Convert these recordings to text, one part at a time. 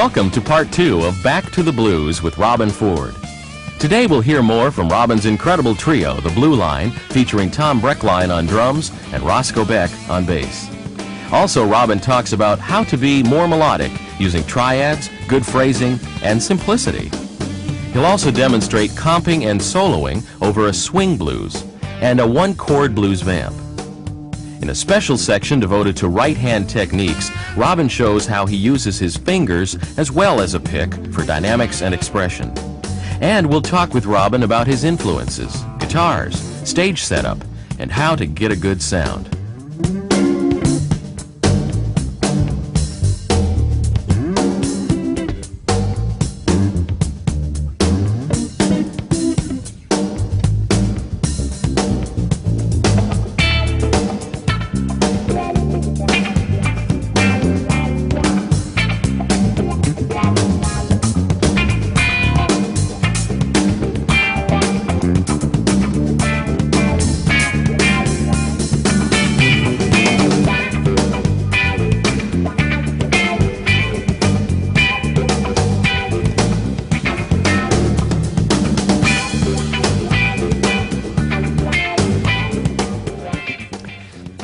Welcome to part 2 of Back to the Blues with Robben Ford. Today we'll hear more from Robben's incredible trio, the Blue Line, featuring Tom Breckline on drums and Roscoe Beck on bass. Also, Robben talks about how to be more melodic using triads, good phrasing, and simplicity. He'll also demonstrate comping and soloing over a swing blues and a one-chord blues vamp. In a special section devoted to right-hand techniques, Robben shows how he uses his fingers as well as a pick for dynamics and expression. And we'll talk with Robben about his influences, guitars, stage setup, and how to get a good sound.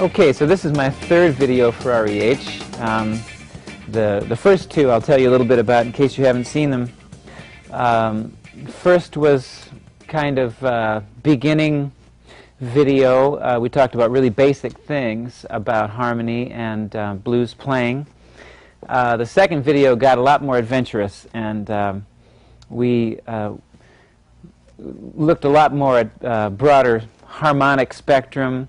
Okay, so this is my third video for REH. The first two I'll tell you a little bit about in case you haven't seen them. First was kind of beginning video. We talked about really basic things about harmony and blues playing. The second video got a lot more adventurous, and we looked a lot more at broader harmonic spectrum,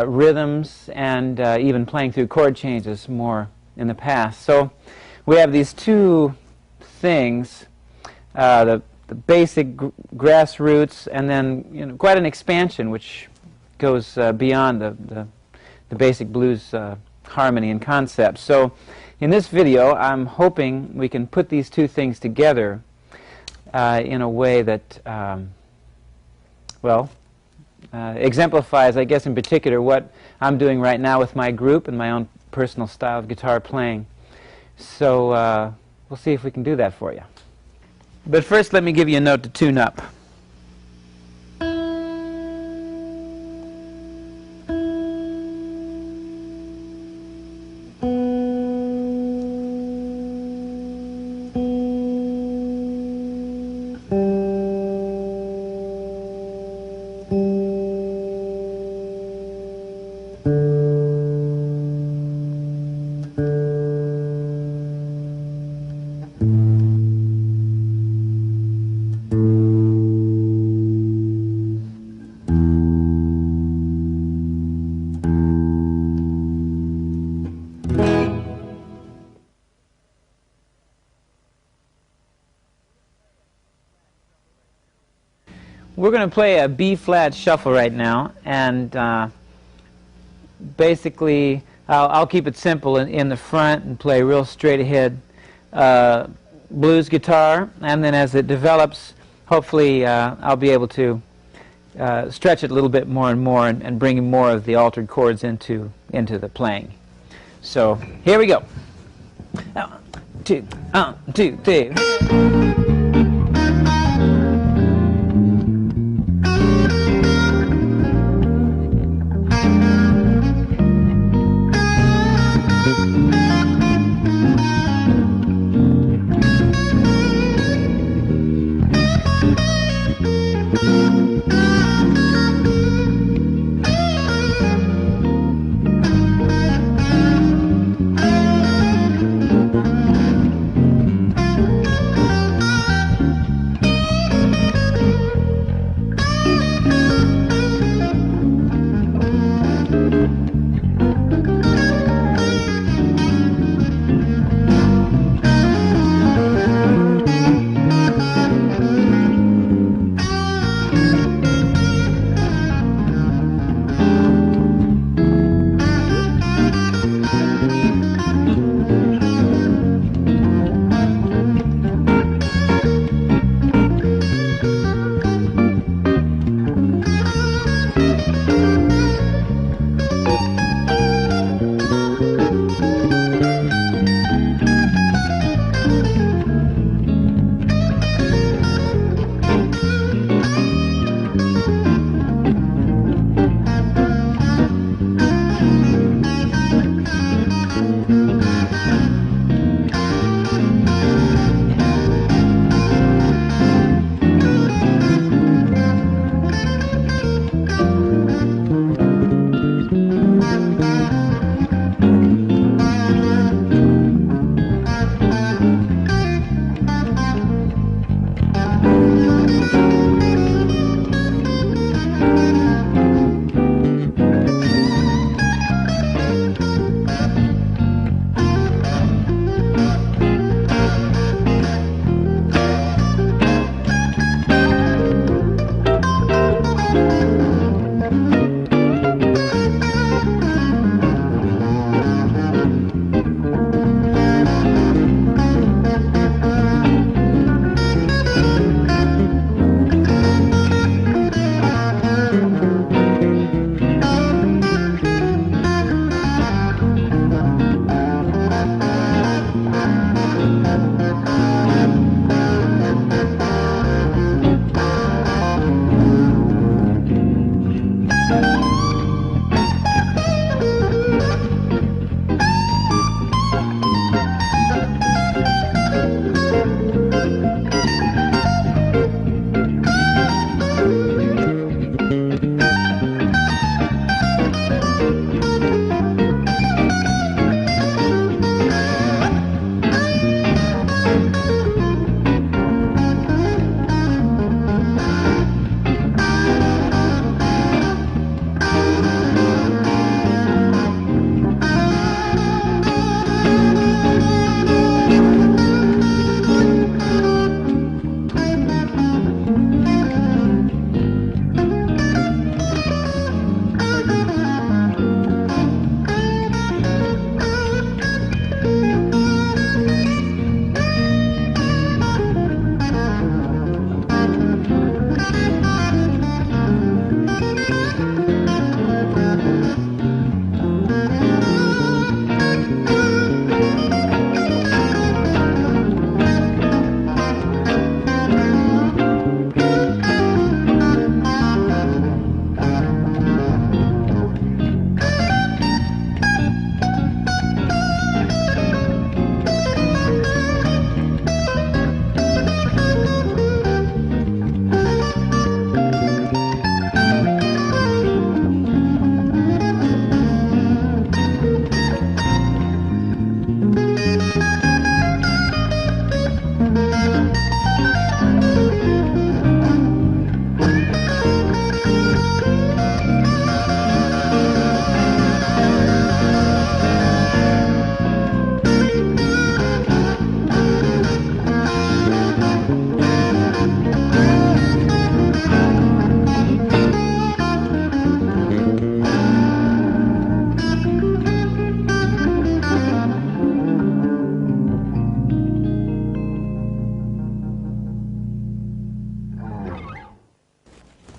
rhythms, and even playing through chord changes more in the past. So we have these two things, the basic grassroots, and then quite an expansion which goes beyond the basic blues harmony and concept. So in this video I'm hoping we can put these two things together in a way that exemplifies, I guess, in particular what I'm doing right now with my group and my own personal style of guitar playing. So we'll see if we can do that for you. But first, let me give you a note to tune up. We're going to play a B-flat shuffle right now, and basically I'll keep it simple in the front and play real straight ahead blues guitar, and then as it develops, hopefully I'll be able to stretch it a little bit more and more and bring more of the altered chords into the playing. So here we go. 1, 2, 3.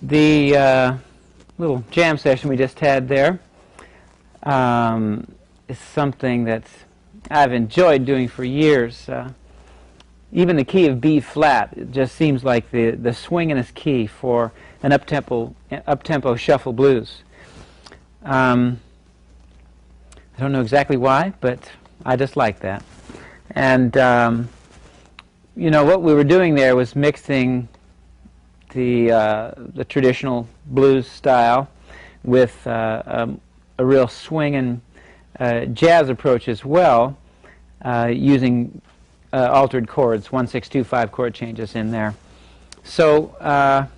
The little jam session we just had there is something that I've enjoyed doing for years. Even the key of B flat, it just seems like the swingingest key for an up-tempo shuffle blues. I don't know exactly why, but I just like that. And you know, what we were doing there was mixing the traditional blues style with a real swinging jazz approach as well, using altered chords, 1, 6, 2, 5 chord changes in there. So,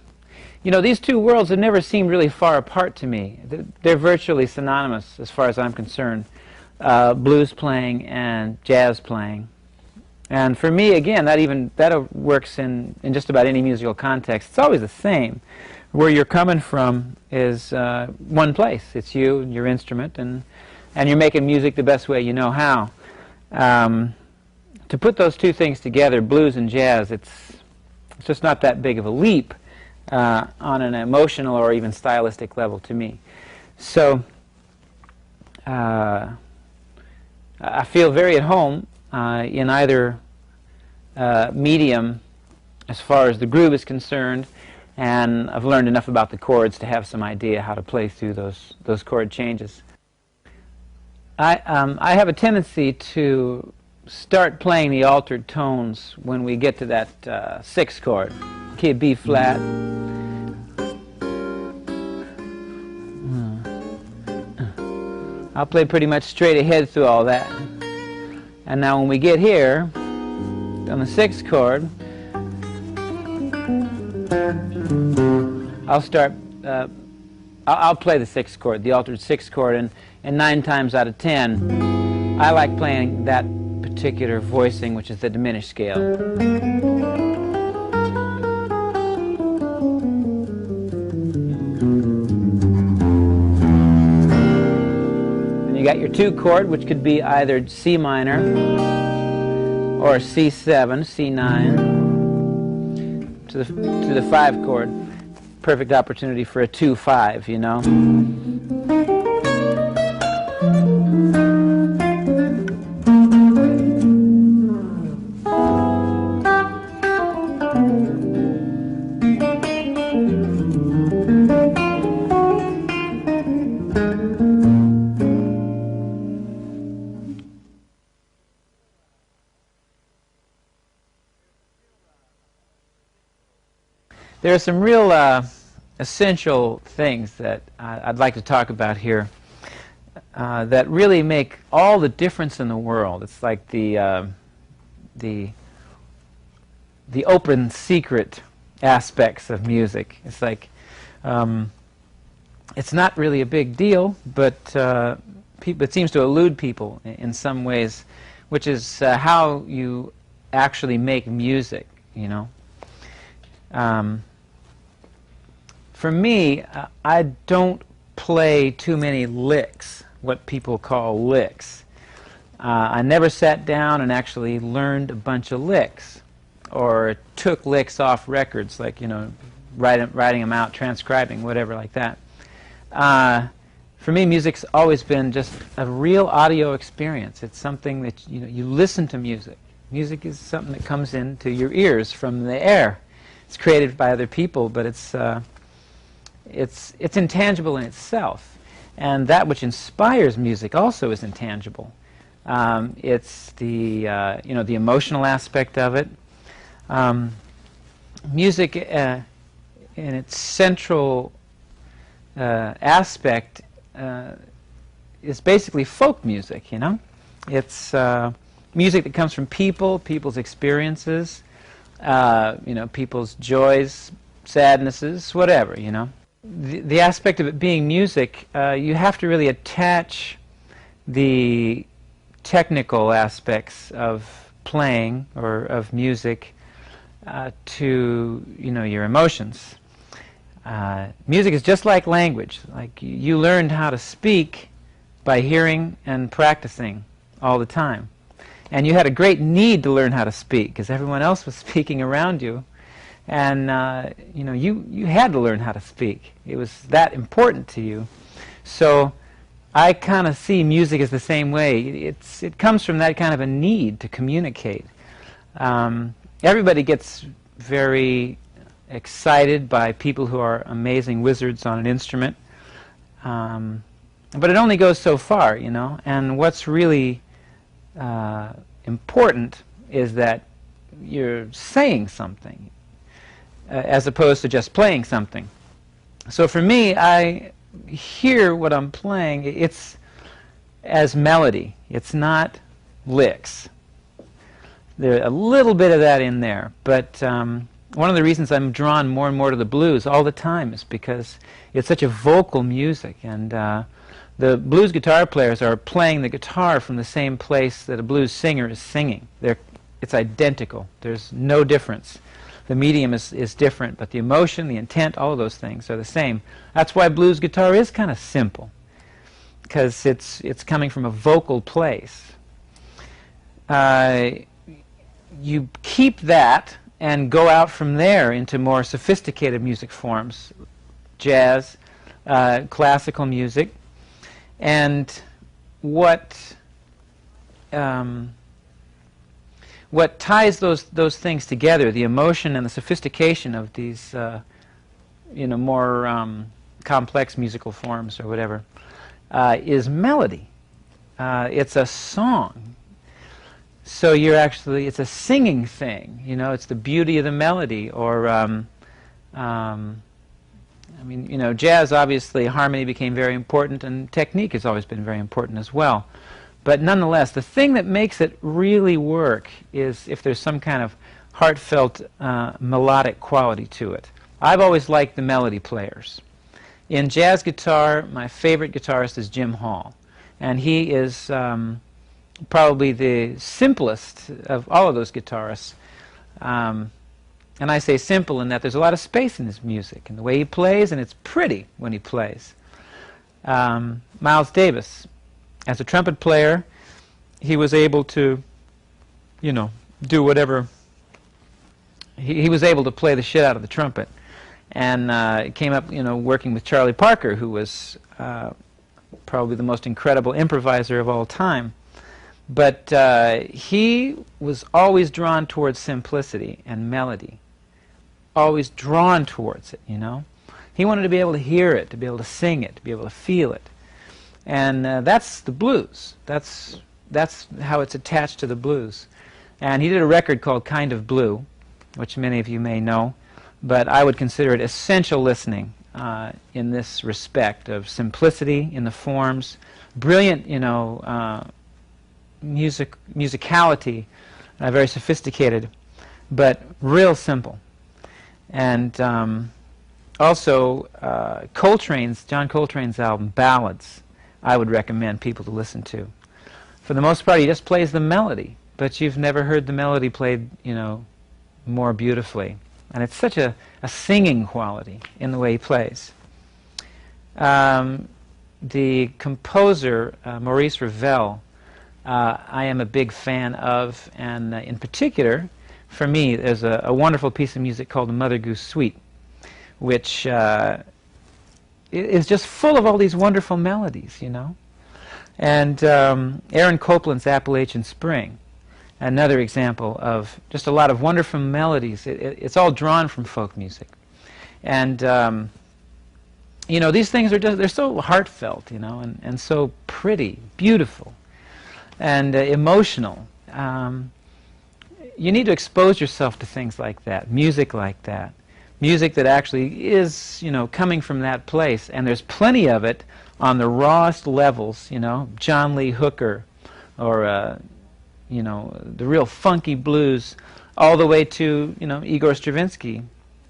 you know, these two worlds have never seemed really far apart to me. They're virtually synonymous as far as I'm concerned, blues playing and jazz playing. And for me, again, that works in just about any musical context. It's always the same. Where you're coming from is one place. It's you and your instrument, and you're making music the best way you know how. To put those two things together, blues and jazz, it's just not that big of a leap on an emotional or even stylistic level to me. So I feel very at home in either medium as far as the groove is concerned, and I've learned enough about the chords to have some idea how to play through those chord changes. I have a tendency to start playing the altered tones when we get to that sixth chord, key of B flat. I'll play pretty much straight ahead through all that. And now when we get here, on the sixth chord, I'll play the sixth chord, the altered sixth chord, and 9 times out of 10, I like playing that particular voicing, which is the diminished scale. And you got your 2 chord, which could be either C minor or C7, C9 to the 5 chord. Perfect opportunity for a 2-5, you know. There are some real essential things that I'd like to talk about here that really make all the difference in the world. It's like the open secret aspects of music. It's like it's not really a big deal, but it seems to elude people in some ways, which is how you actually make music, you know. For me, I don't play too many licks, what people call licks. I never sat down and actually learned a bunch of licks or took licks off records, like, you know, writing them out, transcribing, whatever like that. For me, music's always been just a real audio experience. It's something that, you know, you listen to music. Music is something that comes into your ears from the air. It's created by other people, but it's intangible in itself, and that which inspires music also is intangible. It's the you know, the emotional aspect of it. Music, in its central aspect, is basically folk music. You know, it's music that comes from people's experiences, you know, people's joys, sadnesses, whatever. You know. The aspect of it being music, you have to really attach the technical aspects of playing or of music to, you know, your emotions. Music is just like language. Like, you learned how to speak by hearing and practicing all the time. And you had a great need to learn how to speak because everyone else was speaking around you. And you know, you had to learn how to speak. It was that important to you. So I kind of see music as the same way. It comes from that kind of a need to communicate. Everybody gets very excited by people who are amazing wizards on an instrument, but it only goes so far, you know. And what's really important is that you're saying something as opposed to just playing something. So for me, I hear what I'm playing, it's as melody. It's not licks. There's a little bit of that in there, but one of the reasons I'm drawn more and more to the blues all the time is because it's such a vocal music, and the blues guitar players are playing the guitar from the same place that a blues singer is singing. It's identical. There's no difference. The medium is different, but the emotion, the intent, all of those things are the same. That's why blues guitar is kind of simple, because it's coming from a vocal place. You keep that and go out from there into more sophisticated music forms, jazz, classical music, and what ties those things together, the emotion and the sophistication of these you know, more complex musical forms or whatever, is melody. It's a song. So it's a singing thing, you know. It's the beauty of the melody, or I mean, you know, jazz, obviously harmony became very important, and technique has always been very important as well. But nonetheless, the thing that makes it really work is if there's some kind of heartfelt melodic quality to it. I've always liked the melody players. In jazz guitar, my favorite guitarist is Jim Hall, and he is probably the simplest of all of those guitarists. And I say simple in that there's a lot of space in his music and the way he plays, and it's pretty when he plays. Miles Davis, as a trumpet player, he was able to, you know, do whatever. He was able to play the shit out of the trumpet, and came up, you know, working with Charlie Parker, who was probably the most incredible improviser of all time. But he was always drawn towards simplicity and melody, always drawn towards it, you know. He wanted to be able to hear it, to be able to sing it, to be able to feel it. And that's the blues. That's how it's attached to the blues. And he did a record called Kind of Blue, which many of you may know, but I would consider it essential listening in this respect of simplicity in the forms, brilliant, you know, musicality, very sophisticated, but real simple. And also John Coltrane's album, Ballads, I would recommend people to listen to. For the most part, he just plays the melody, but you've never heard the melody played, you know, more beautifully. And it's such a singing quality in the way he plays. The composer, Maurice Ravel, I am a big fan of, and in particular, for me, there's a wonderful piece of music called the Mother Goose Suite, which is just full of all these wonderful melodies, you know. And Aaron Copland's Appalachian Spring, another example of just a lot of wonderful melodies. It's all drawn from folk music. And, you know, these things they're so heartfelt, you know, and so pretty, beautiful, and emotional. You need to expose yourself to things like that, music that actually is, you know, coming from that place. And there's plenty of it on the rawest levels, you know, John Lee Hooker, or you know, the real funky blues, all the way to, you know, Igor Stravinsky,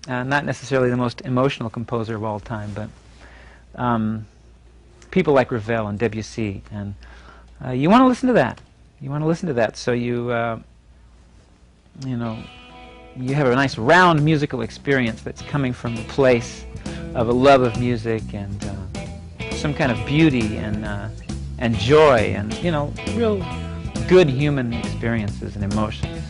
not necessarily the most emotional composer of all time, but people like Ravel and Debussy, and you want to listen to that. You want to listen to that, so you know, you have a nice round musical experience that's coming from the place of a love of music and some kind of beauty and joy and, you know, real good human experiences and emotions.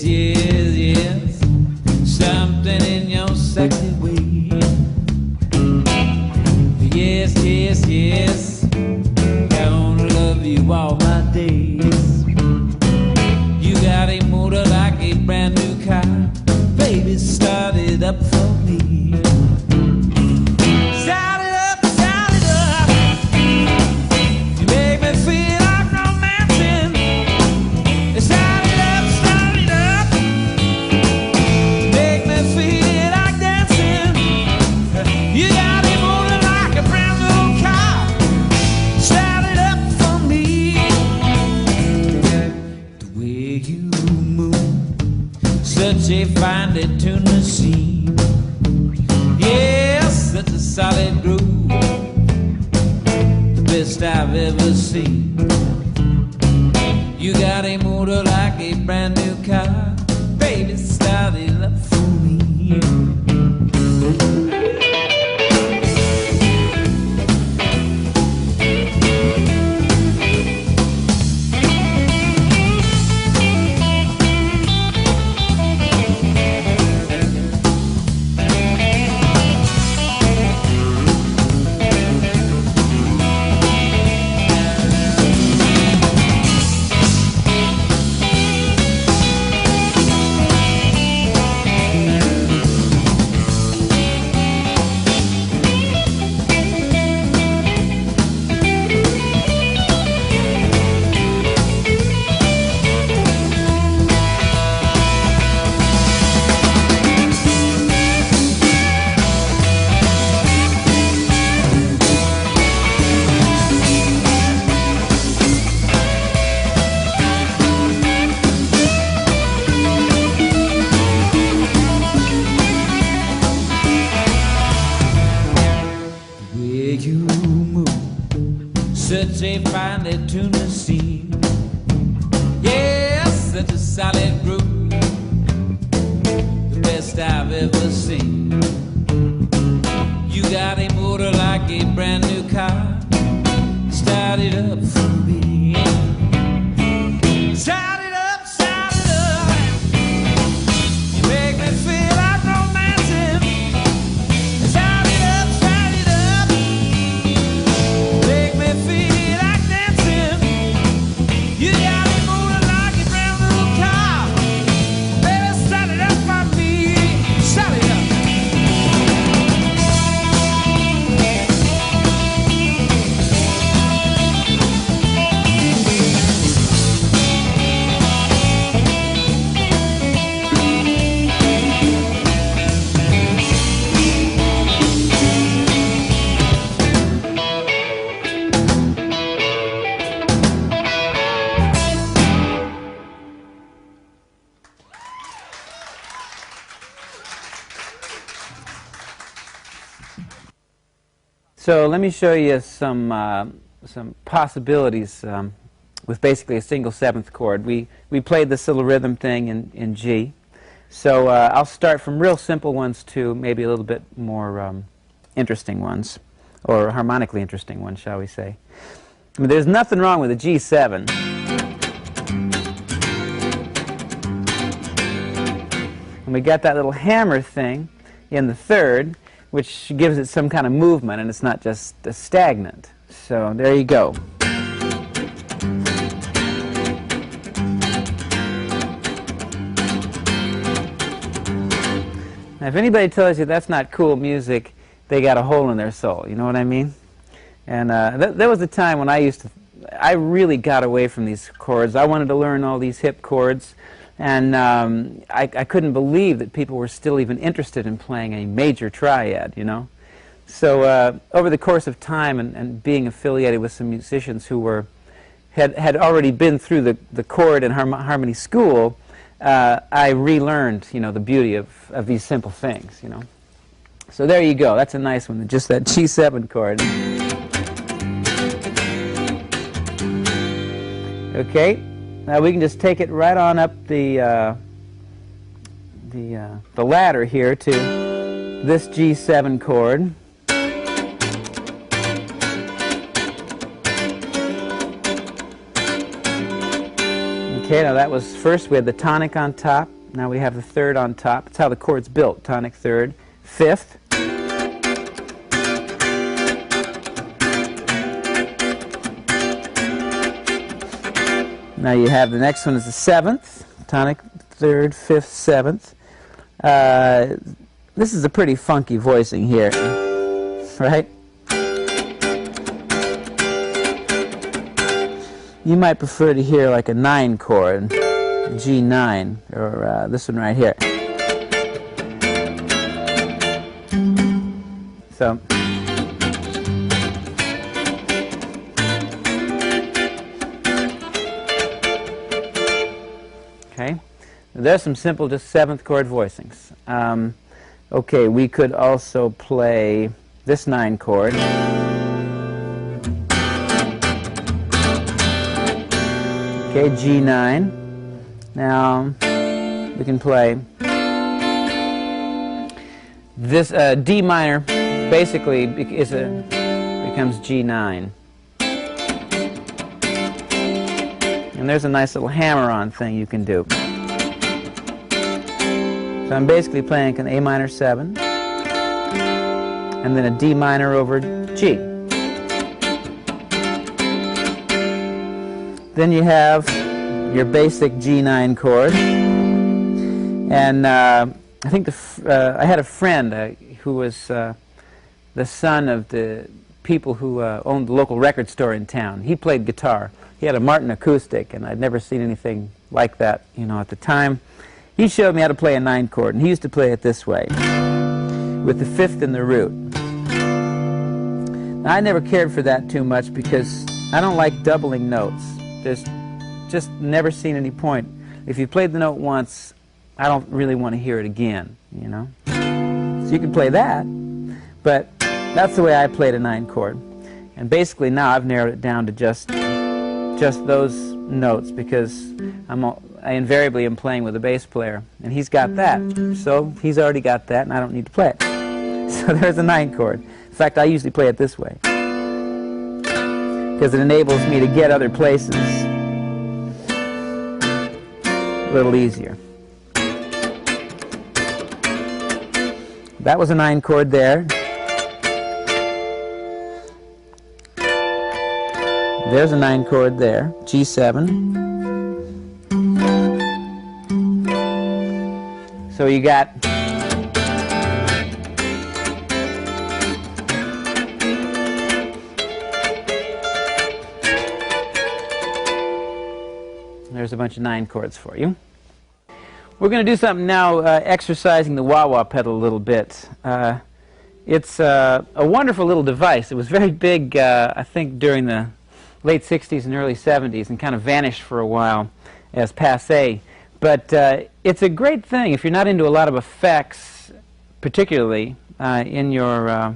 Yes, yes, yes, something in your sexy way. Yes, yes, yes, gonna love you all my days. You got a motor like a brand new car, baby, start it up for me. Start it up, start it up. You make me feel like romancing. Start it up, start it up. Make me feel like dancing. You got a motor like a brand new car. Start it up for me. The way you move, such a finely tuned machine. Yes, such a solid groove, the best I've ever seen. You got a motor like a brand new car, baby, start it up for me. Such a finely tuned machine. Yes, such a solid groove, the best I've ever seen. You got a motor like a brand new car. Start it up for me. Start it up, start it up. You make me feel like romancing. Start it up, start it up. Make me feel like dancing. You got a motor like a brand new car. Baby, start it up for me. Start it up. So let me show you some possibilities with basically a single seventh chord. We played this little rhythm thing in G. So I'll start from real simple ones to maybe a little bit more interesting ones, or harmonically interesting ones, shall we say. I mean, there's nothing wrong with a G7. And we got that little hammer thing in the third, which gives it some kind of movement, and it's not just stagnant. So there you go. Now, if anybody tells you that's not cool music, they got a hole in their soul. You know what I mean? And there was a time when I really got away from these chords. I wanted to learn all these hip chords. And I couldn't believe that people were still even interested in playing a major triad, you know. So over the course of time and being affiliated with some musicians who had already been through the chord and harmony school, I relearned, you know, the beauty of these simple things, you know. So there you go. That's a nice one, just that G7 chord. Okay. Now we can just take it right on up the ladder here to this G7 chord. Okay, now that was first we had the tonic on top. Now we have the third on top. That's how the chord's built. Tonic, third, fifth. Now you have the next one is the seventh. Tonic, third, fifth, seventh. This is a pretty funky voicing here, right? You might prefer to hear like a 9 chord, G9, or this one right here. So, okay, there's some simple just 7th chord voicings. Okay, we could also play this 9 chord. Okay, G9. Now we can play this D minor. Basically, becomes G9. And there's a nice little hammer-on thing you can do. So I'm basically playing an A minor 7, and then a D minor over G. Then you have your basic G9 chord, and I think I had a friend who was the son of the people who owned the local record store in town. He played guitar. He had a Martin acoustic, and I'd never seen anything like that, you know, at the time. He showed me how to play a 9 chord, and he used to play it this way, with the 5th in the root. Now, I never cared for that too much because I don't like doubling notes. There's just never seen any point. If you played the note once, I don't really want to hear it again, you know. So you can play that, but that's the way I played a 9 chord. And basically now I've narrowed it down to just those notes because I invariably am playing with a bass player, and he's got that. So he's already got that, and I don't need to play it. So there's a 9 chord. In fact, I usually play it this way, because it enables me to get other places a little easier. That was a 9 chord there. There's a 9 chord there, G7. So you got there's a bunch of 9 chords for you. We're going to do something now, exercising the wah-wah pedal a little bit. It's a wonderful little device. It was very big, I think, during the late 60s and early 70s, and kind of vanished for a while as passé. But it's a great thing if you're not into a lot of effects, particularly in your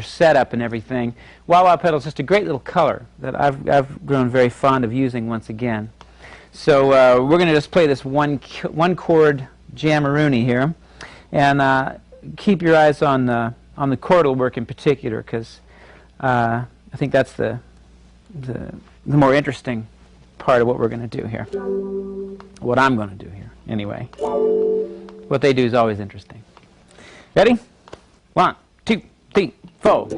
setup and everything. Wah-wah pedal is just a great little color that I've grown very fond of using once again. So we're going to just play this one chord jammeroonie here, and keep your eyes on the chordal work in particular, because I think that's the more interesting part of what we're going to do here. What I'm going to do here, anyway. What they do is always interesting. Ready? 1, 2, 3, 4.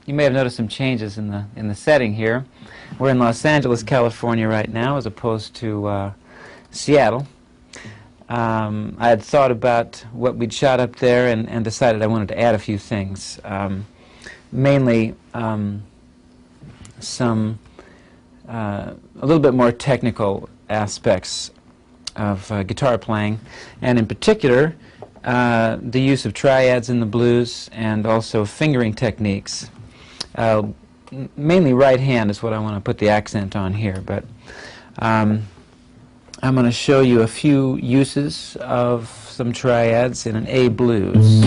you may have noticed some changes in the setting here. We're in Los Angeles, California right now, as opposed to Seattle. I had thought about what we'd shot up there and decided I wanted to add a few things. Mainly some a little bit more technical aspects of guitar playing, and in particular the use of triads in the blues and also fingering techniques. Mainly right hand is what I want to put the accent on here, but I'm going to show you a few uses of some triads in an A blues.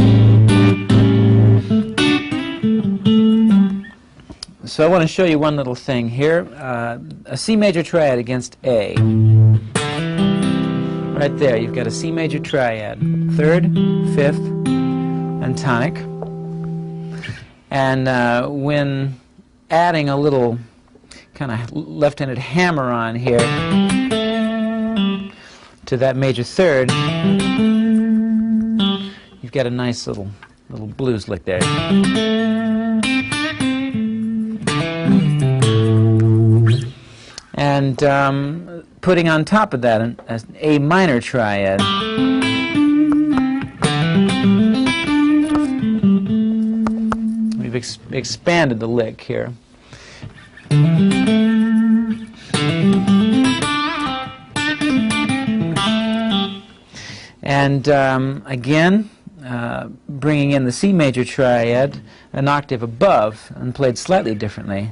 So I want to show you one little thing here. A C major triad against A. Right there, you've got a C major triad. Third, fifth, and tonic. And when adding a little kind of left-handed hammer on here to that major third, you've got a nice little blues lick there. And putting on top of that an A minor triad. We've expanded the lick here. And again, bringing in the C major triad an octave above and played slightly differently.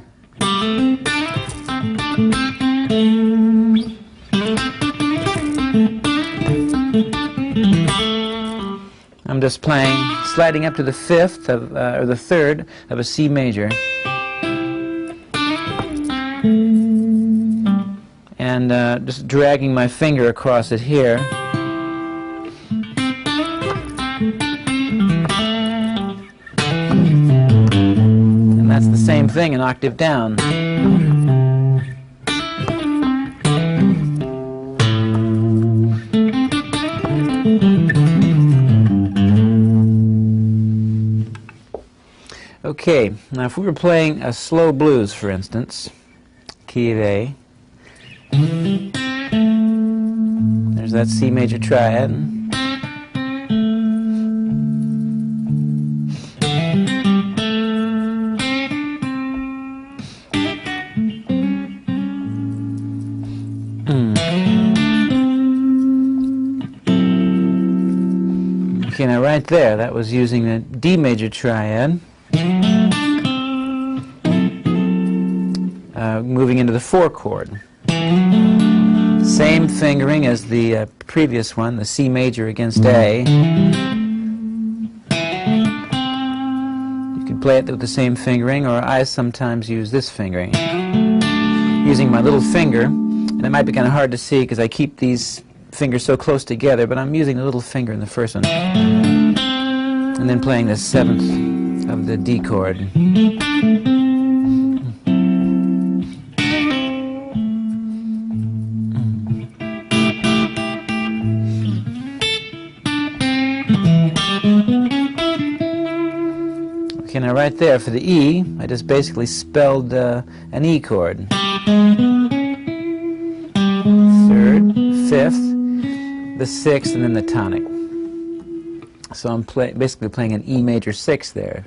I'm just playing, sliding up to the fifth of, or the third of a C major, and just dragging my finger across it here. And that's the same thing an octave down. Okay, now if we were playing a slow blues, for instance, key of A, there's that C major triad. Okay, now right there, that was using the D major triad. Moving into the 4 chord. Same fingering as the previous one, the C major against A. You can play it with the same fingering, or I sometimes use this fingering. Using my little finger, and it might be kind of hard to see because I keep these fingers so close together, but I'm using the little finger in the first one. And then playing the 7th of the D chord. Okay, now right there for the E, I just basically spelled an E chord. 3rd, 5th, the 6th, and then the tonic. So I'm basically playing an E major 6 there.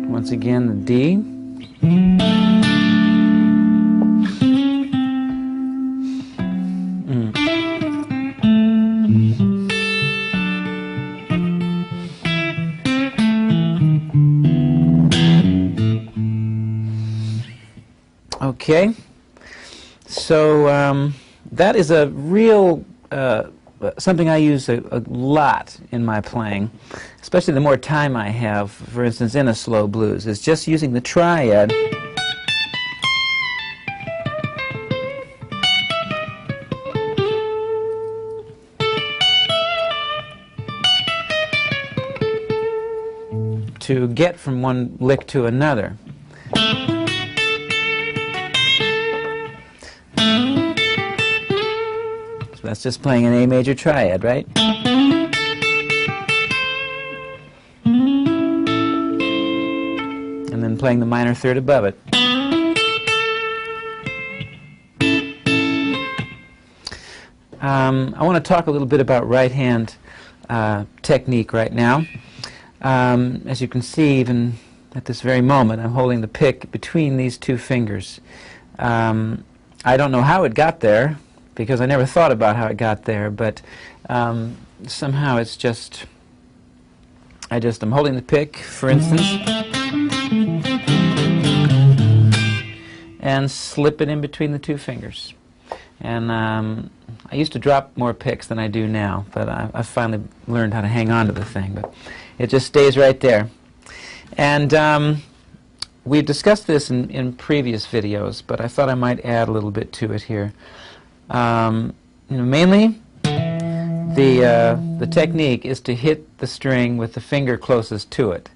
Once again, the D. Okay, so that is a real, something I use a lot in my playing, especially the more time I have, for instance, in a slow blues, is just using the triad to get from one lick to another. So that's just playing an A major triad, right? playing the minor third above it. I want to talk a little bit about right hand technique right now. As you can see, even at this very moment, I'm holding the pick between these two fingers. I don't know how it got there, because I never thought about how it got there, but somehow it's just, I'm holding the pick, for instance, and slip it in between the two fingers. And I used to drop more picks than I do now, but I've finally learned how to hang on to the thing, but it just stays right there. And we've discussed this in previous videos, but I thought I might add a little bit to it here. Mainly, the technique is to hit the string with the finger closest to it.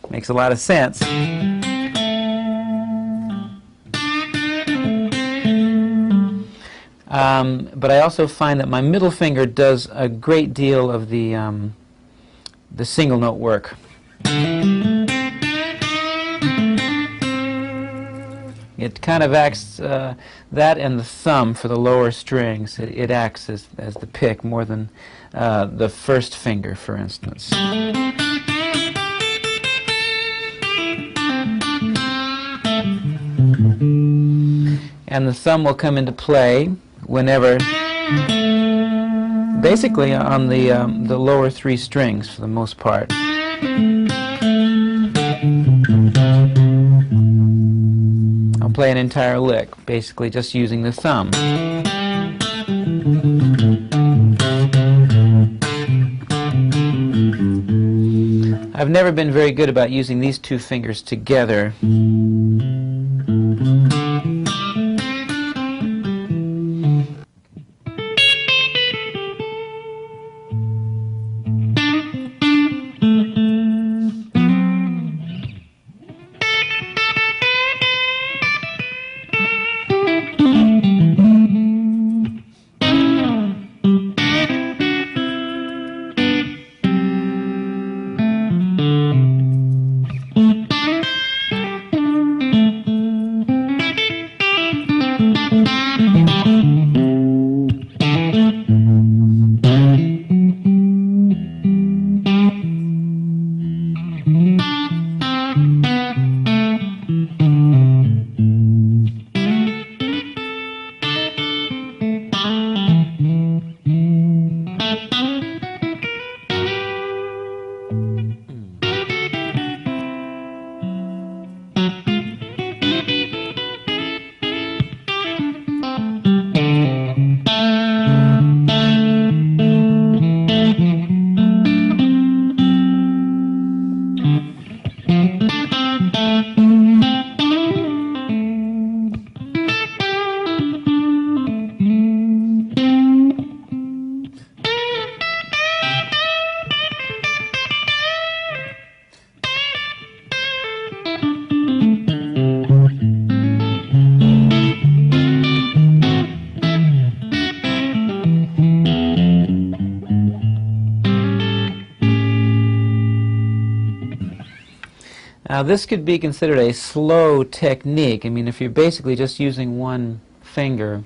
Makes a lot of sense. But I also find that my middle finger does a great deal of the single note work. It kind of acts, that and the thumb for the lower strings, it acts as the pick more than the first finger, for instance. And the thumb will come into play whenever, basically on the lower three strings for the most part. I'll play an entire lick, basically just using the thumb. I've never been very good about using these two fingers together. Now this could be considered a slow technique. I mean, if you're basically just using one finger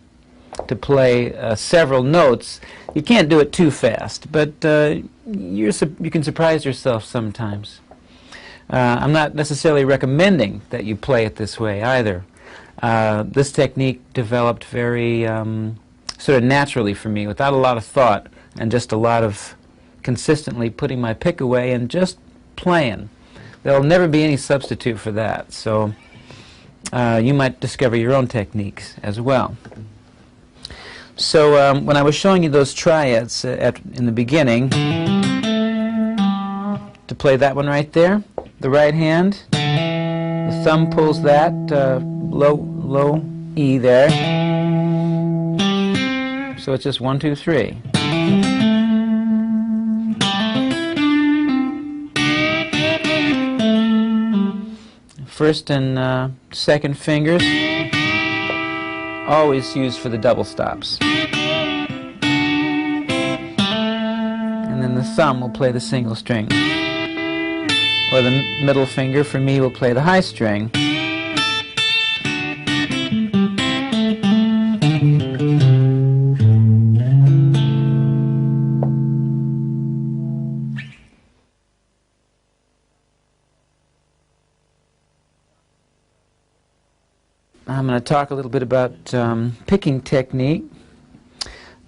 to play several notes, you can't do it too fast, but you can surprise yourself sometimes. I'm not necessarily recommending that you play it this way either. This technique developed very sort of naturally for me, without a lot of thought, and just a lot of consistently putting my pick away and just playing. There'll never be any substitute for that, so you might discover your own techniques as well. So when I was showing you those triads in the beginning, to play that one right there, the right hand, the thumb pulls that low E there, so it's just 1, 2, 3. First and second fingers, always used for the double stops. And then the thumb will play the single string. or the middle finger for me will play the high string. I'm going to talk a little bit about picking technique.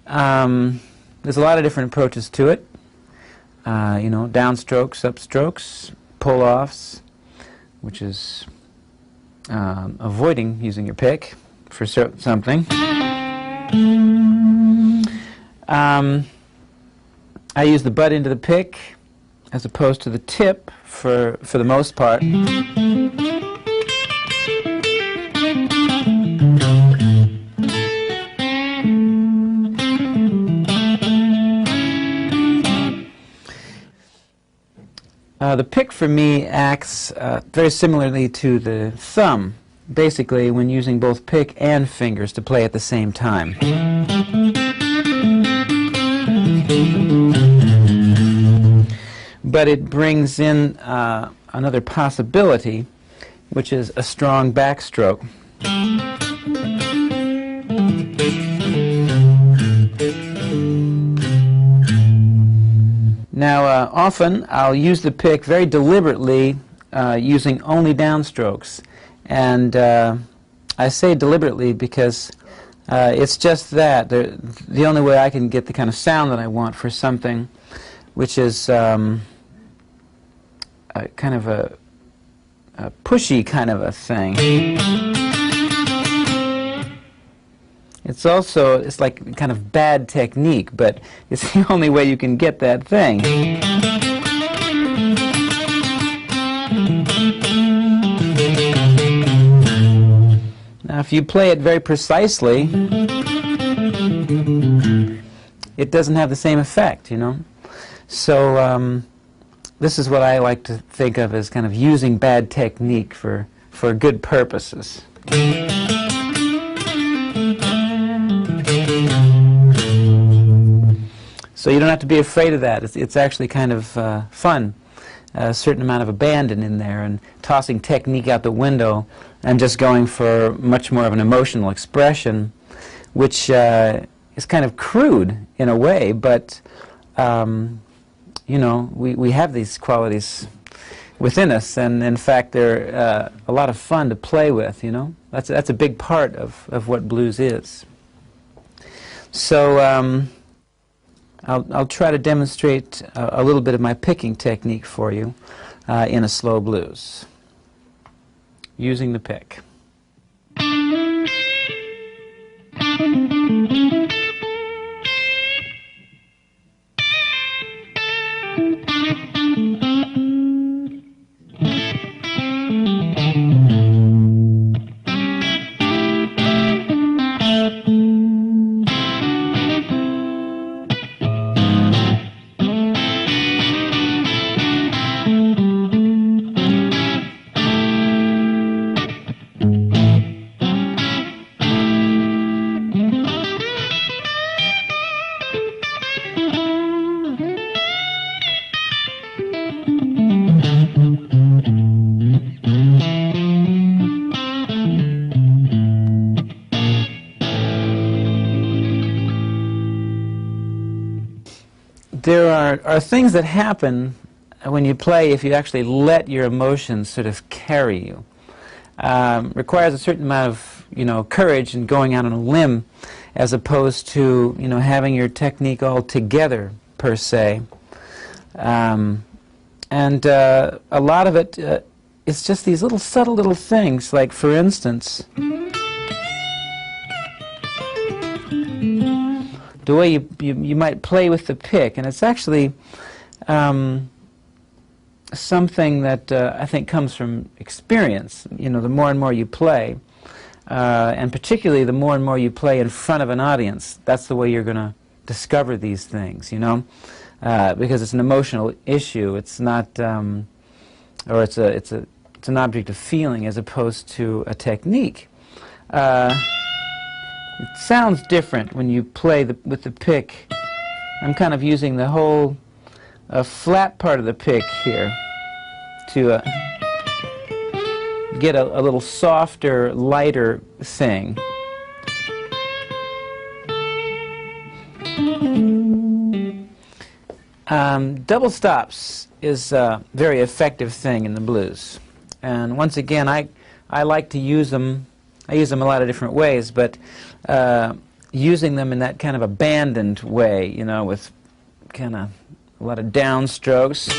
There's a lot of different approaches to it. You know, downstrokes, upstrokes, pull-offs, which is avoiding using your pick for something. I use the butt into the pick as opposed to the tip for the most part. The pick for me acts very similarly to the thumb, basically when using both pick and fingers to play at the same time. But it brings in another possibility, which is a strong backstroke. Now, often I'll use the pick very deliberately using only downstrokes. And I say deliberately because it's just that. The only way I can get the kind of sound that I want for something, which is kind of a pushy kind of a thing. It's also, it's like kind of bad technique, but it's the only way you can get that thing. Now, if you play it very precisely, it doesn't have the same effect, you know. So this is what I like to think of as kind of using bad technique for good purposes. So you don't have to be afraid of that. It's actually kind of fun. A certain amount of abandon in there and tossing technique out the window and just going for much more of an emotional expression, which is kind of crude in a way, but you know, we have these qualities within us, and in fact they're a lot of fun to play with, you know. That's a big part of what blues is. So I'll try to demonstrate a little bit of my picking technique for you in a slow blues, using the pick. There are things that happen when you play if you actually let your emotions sort of carry you. Requires a certain amount of, you know, courage and going out on a limb, as opposed to, you know, having your technique all together per se. And a lot of it it's just these little subtle little things, like for instance, the way you might play with the pick, and it's actually something that I think comes from experience. You know, the more and more you play, and particularly the more and more you play in front of an audience, that's the way you're going to discover these things, you know, because it's an emotional issue. It's not, or it's an object of feeling as opposed to a technique. It sounds different when you play with the pick. I'm kind of using the whole flat part of the pick here, to get a little softer, lighter thing. Double stops is a very effective thing in the blues. And once again, I like to use them. I use them a lot of different ways, but using them in that kind of abandoned way, you know, with kind of a lot of downstrokes.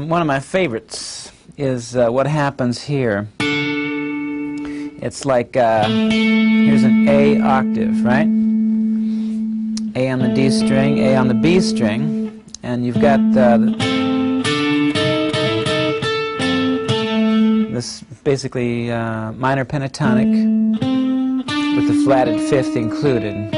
One of my favorites is what happens here. It's like, here's an A octave, right? A on the D string, A on the B string, and you've got this basically minor pentatonic with the flatted fifth included.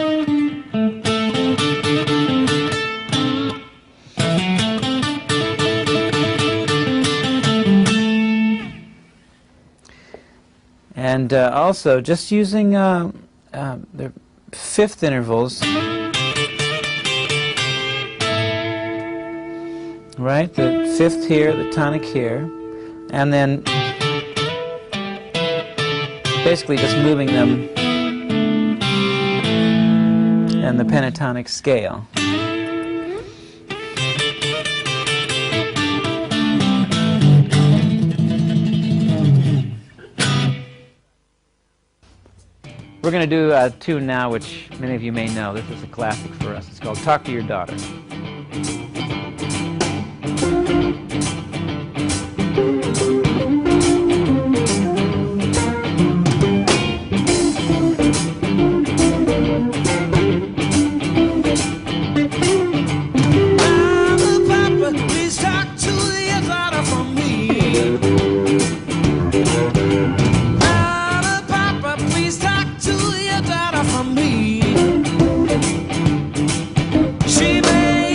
And also, just using the fifth intervals, right? The fifth here, the tonic here, and then basically just moving them in the pentatonic scale. We're going to do a tune now which many of you may know. This is a classic for us. It's called Talk to Your Daughter. She may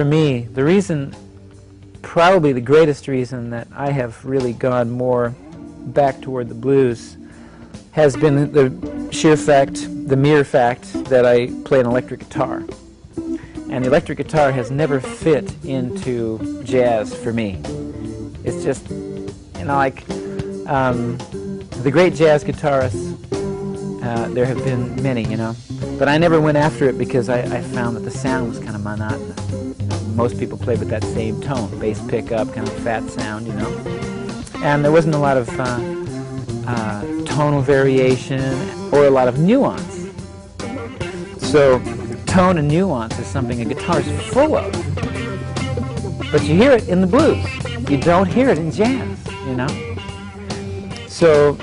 for me, the reason, probably the greatest reason that I have really gone more back toward the blues has been the sheer fact, the mere fact that I play an electric guitar. And the electric guitar has never fit into jazz for me. It's just, you know, like the great jazz guitarists, there have been many, you know. But I never went after it because I found that the sound was kind of monotonous. You know, most people play with that same tone, bass pickup, kind of fat sound, you know. And there wasn't a lot of tonal variation or a lot of nuance. So tone and nuance is something a guitar is full of. But you hear it in the blues. You don't hear it in jazz, you know. So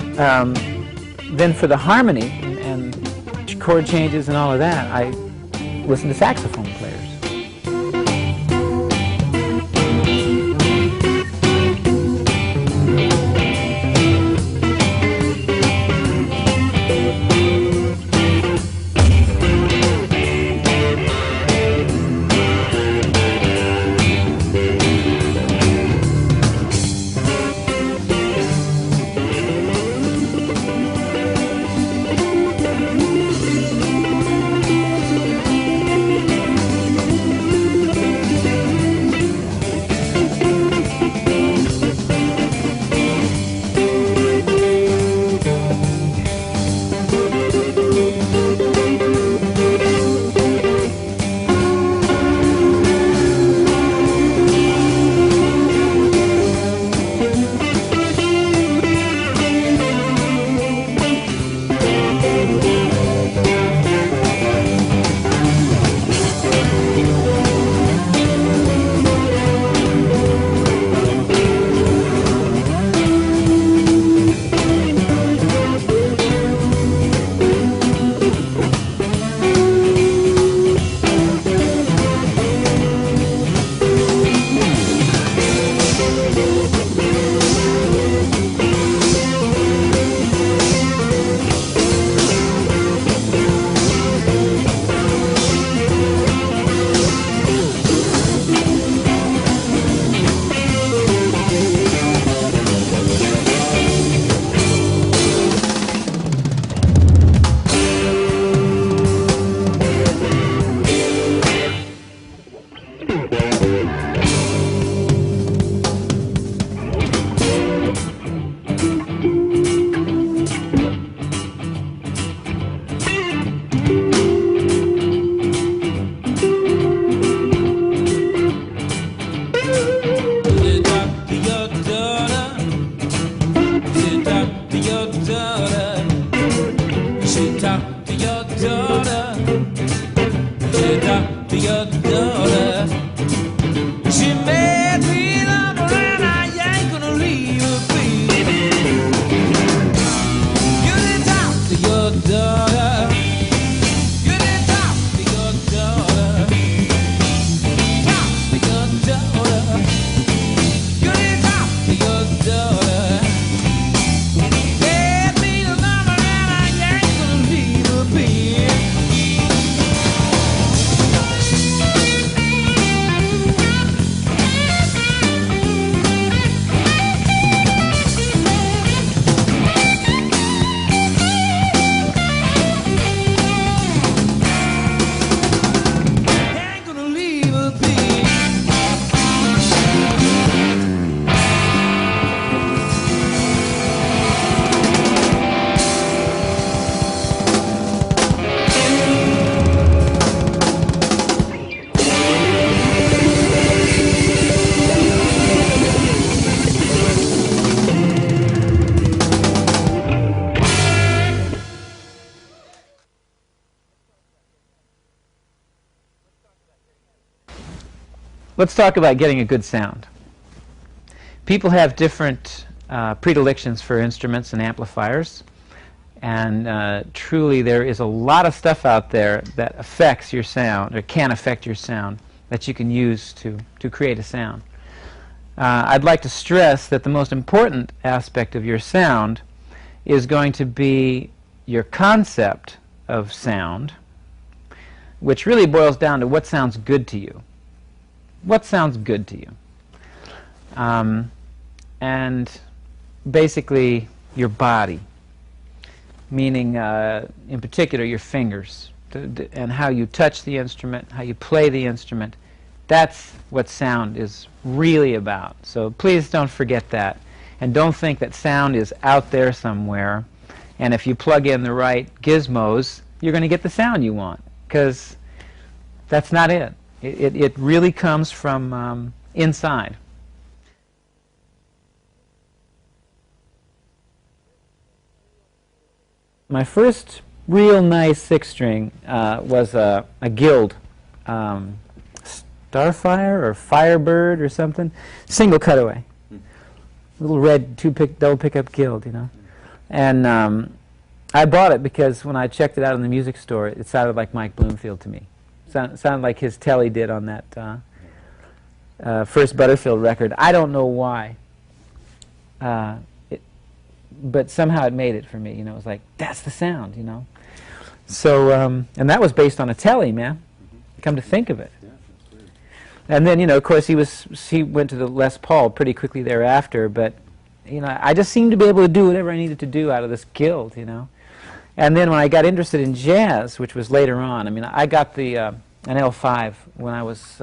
then for the harmony and chord changes and all of that, I listen to saxophone players. Let's talk about getting a good sound. People have different predilections for instruments and amplifiers, and truly there is a lot of stuff out there that affects your sound, or can affect your sound, that you can use to create a sound. I'd like to stress that the most important aspect of your sound is going to be your concept of sound, which really boils down to what sounds good to you. what sounds good to you. And basically your body, meaning in particular your fingers, and how you touch the instrument, how you play the instrument. That's what sound is really about. So please don't forget that. And don't think that sound is out there somewhere, and if you plug in the right gizmos, you're going to get the sound you want, because that's not it. It really comes from inside. My first real nice six-string was a Guild Starfire or Firebird or something, single cutaway, little red double pickup Guild, you know. And I bought it because when I checked it out in the music store, it sounded like Mike Bloomfield to me. Sounded like his telly did on that first Butterfield record. I don't know why, but somehow it made it for me. You know, it was like, that's the sound, you know. So, and that was based on a telly, man. Come to think of it. And then, you know, of course, he went to the Les Paul pretty quickly thereafter, but, you know, I just seemed to be able to do whatever I needed to do out of this Guild, you know. And then when I got interested in jazz, which was later on, I mean, I got the an L5 when I was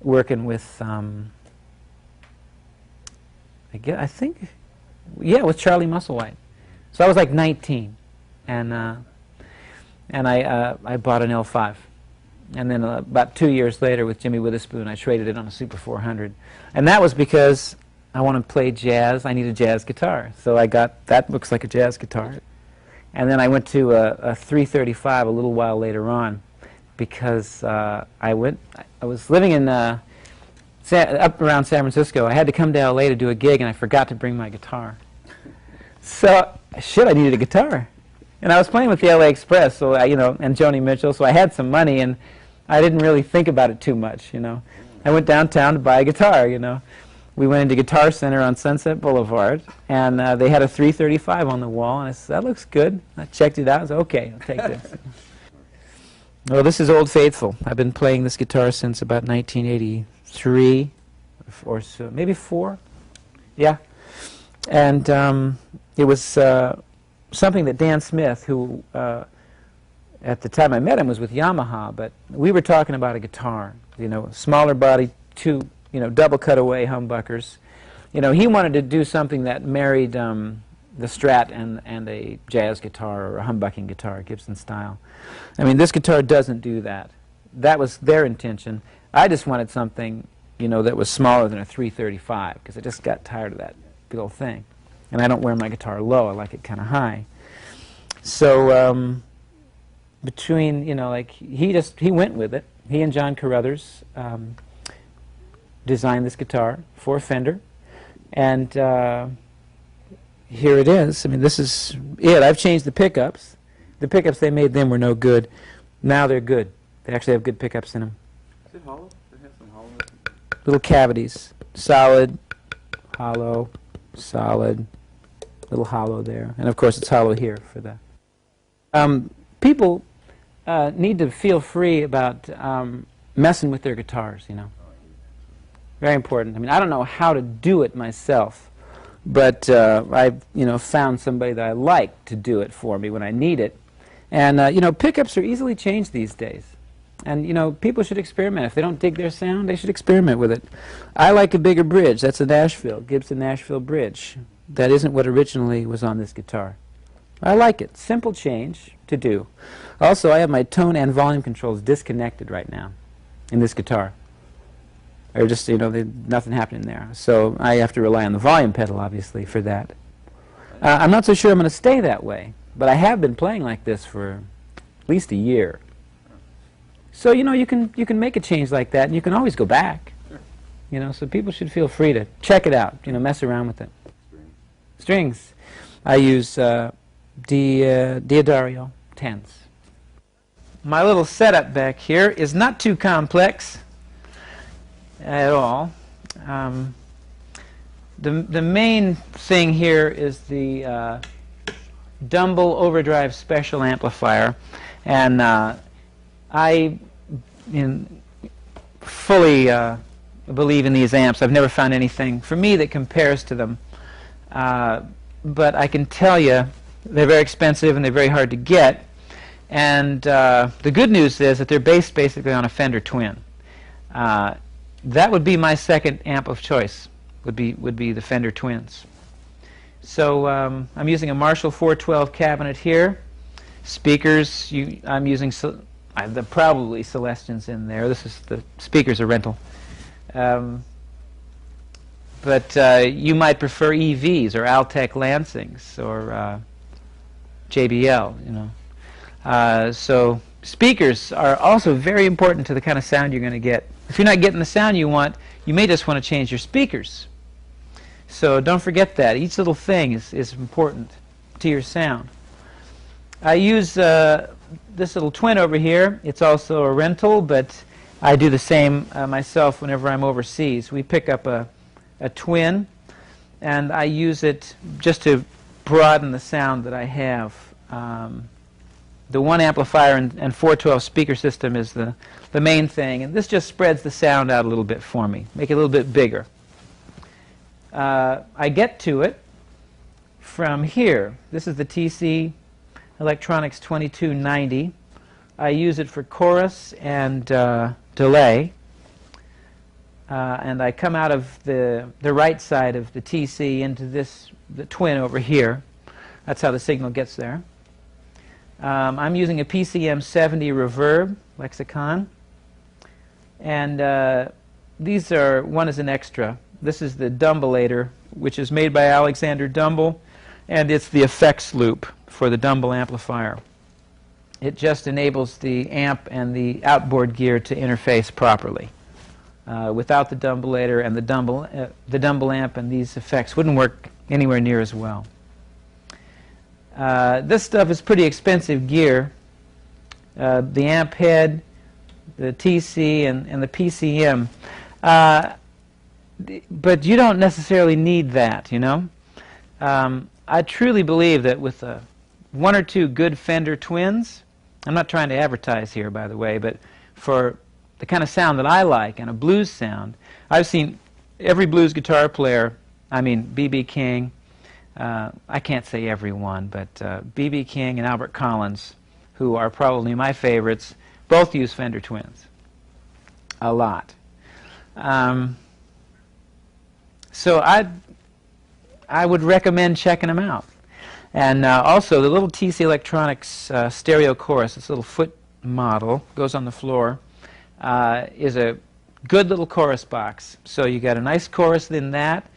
working with, I think, yeah, with Charlie Musselwhite. So I was like 19, and I bought an L5. And then about 2 years later with Jimmy Witherspoon, I traded it on a Super 400. And that was because I wanted to play jazz. I needed a jazz guitar. So I got, that looks like a jazz guitar. And then I went to a 335 a little while later on because I was living in up around San Francisco. I had to come to L.A. to do a gig, and I forgot to bring my guitar. So, shit, I needed a guitar. And I was playing with the L.A. Express, so I, you know, and Joni Mitchell, so I had some money, and I didn't really think about it too much, you know. I went downtown to buy a guitar, you know. We went into Guitar Center on Sunset Boulevard, and they had a 335 on the wall, and I said, that looks good. I checked it out, I said, okay, I'll take this. Well, this is Old Faithful. I've been playing this guitar since about 1983 or so, maybe 4. Yeah. And it was something that Dan Smith, who at the time I met him was with Yamaha, but we were talking about a guitar, you know, smaller body, 2, you know, double cutaway humbuckers. You know, he wanted to do something that married the Strat and a jazz guitar or a humbucking guitar, Gibson style. I mean, this guitar doesn't do that. That was their intention. I just wanted something, you know, that was smaller than a 335 because I just got tired of that big old thing. And I don't wear my guitar low. I like it kind of high. So between, you know, like he went with it. He and John Carruthers designed this guitar for Fender, and here it is. I mean, this is it. I've changed the pickups. The pickups they made then were no good. Now they're good. They actually have good pickups in them. Is it hollow? It has some hollow. Little cavities. Solid, hollow, solid, little hollow there. And of course it's hollow here for that. People need to feel free about messing with their guitars, you know. Very important. I mean, I don't know how to do it myself, but I've, you know, found somebody that I like to do it for me when I need it. And, you know, pickups are easily changed these days. And, you know, people should experiment. If they don't dig their sound, they should experiment with it. I like a bigger bridge. That's a Nashville, Gibson Nashville bridge. That isn't what originally was on this guitar. I like it. Simple change to do. Also, I have my tone and volume controls disconnected right now in this guitar. Or just, you know, nothing happening there. So I have to rely on the volume pedal, obviously, for that. I'm not so sure I'm going to stay that way, but I have been playing like this for at least a year. So, you know, you can make a change like that, and you can always go back. You know, so people should feel free to check it out, you know, mess around with it. Strings. I use Diodario 10s. My little setup back here is not too complex at all. The main thing here is the Dumble Overdrive Special Amplifier, and fully believe in these amps. I've never found anything for me that compares to them. But I can tell you they're very expensive and they're very hard to get. And the good news is that they're based basically on a Fender Twin. That would be my second amp of choice, would be the Fender Twins. So I'm using a Marshall 412 cabinet here. Speakers, I'm using probably Celestians in there. The speakers are rental. But you might prefer EVs or Altec Lansings or JBL, you know. So speakers are also very important to the kind of sound you're going to get. If you're not getting the sound you want, you may just want to change your speakers. So don't forget that. Each little thing is important to your sound. I use this little Twin over here. It's also a rental, but I do the same myself whenever I'm overseas. We pick up a Twin, and I use it just to broaden the sound that I have. The one amplifier and 412 speaker system is the main thing, and this just spreads the sound out a little bit for me, make it a little bit bigger. I get to it from here. This is the TC Electronics 2290. I use it for chorus and delay. And I come out of the right side of the TC into the Twin over here. That's how the signal gets there. I'm using a PCM 70 reverb lexicon. And these are, one is an extra. This is the Dumbulator, which is made by Alexander Dumble, and it's the effects loop for the Dumble amplifier. It just enables the amp and the outboard gear to interface properly. Without the Dumbulator and the Dumble amp and these effects wouldn't work anywhere near as well. This stuff is pretty expensive gear. The amp head, the TC, and the PCM. But you don't necessarily need that, you know. I truly believe that with one or two good Fender Twins, I'm not trying to advertise here, by the way, but for the kind of sound that I like and a blues sound, I've seen every blues guitar player, I mean B.B. King, I can't say every one, but B.B. King and Albert Collins, who are probably my favorites, both use Fender Twins a lot. So I would recommend checking them out. And also the little TC Electronics stereo chorus, this little foot model, goes on the floor, is a good little chorus box. So you got a nice chorus in that,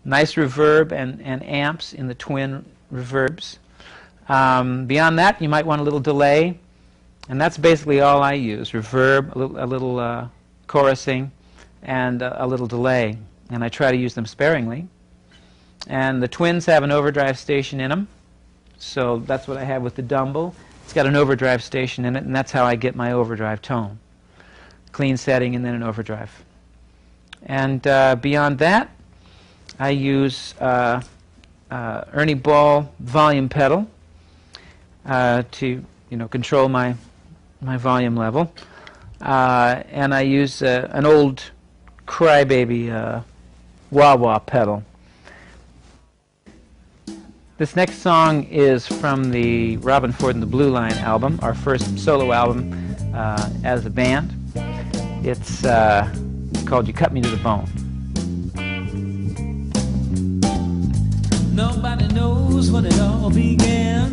nice reverb and amps in the Twin reverbs. Beyond that, you might want a little delay, and that's basically all I use, reverb, a little chorusing, and a little delay. And I try to use them sparingly. And the Twins have an overdrive station in them, so that's what I have with the Dumble. It's got an overdrive station in it, and that's how I get my overdrive tone. Clean setting and then an overdrive. And beyond that, I use Ernie Ball volume pedal to control my volume level. And I use an old Crybaby wah-wah pedal. This next song is from the Robben Ford and the Blue Line album, our first solo album as a band. It's called You Cut Me to the Bone. Nobody knows when it all began.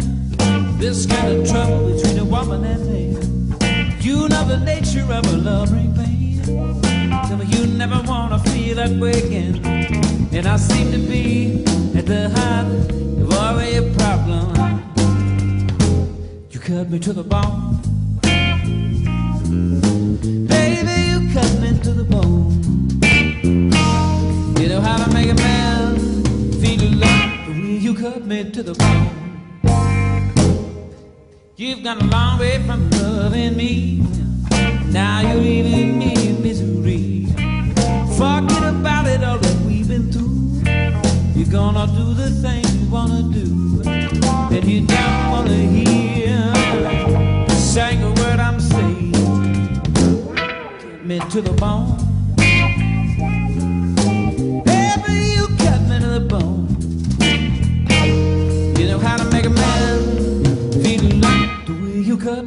This kind of trouble between a woman and man. You know the nature of a love ring pain. Tell me you never want to feel that way again. And I seem to be at the heart of all your problem. You cut me to the bone. Baby, you cut me to the bone. You know how to make a man feel love the way you cut me to the bone. You've gone a long way from loving me. Now you're leaving me in misery. Forget about it, all that we've been through. You're gonna do the things you wanna do, and you don't wanna hear a single word I'm saying. Get me to the bone.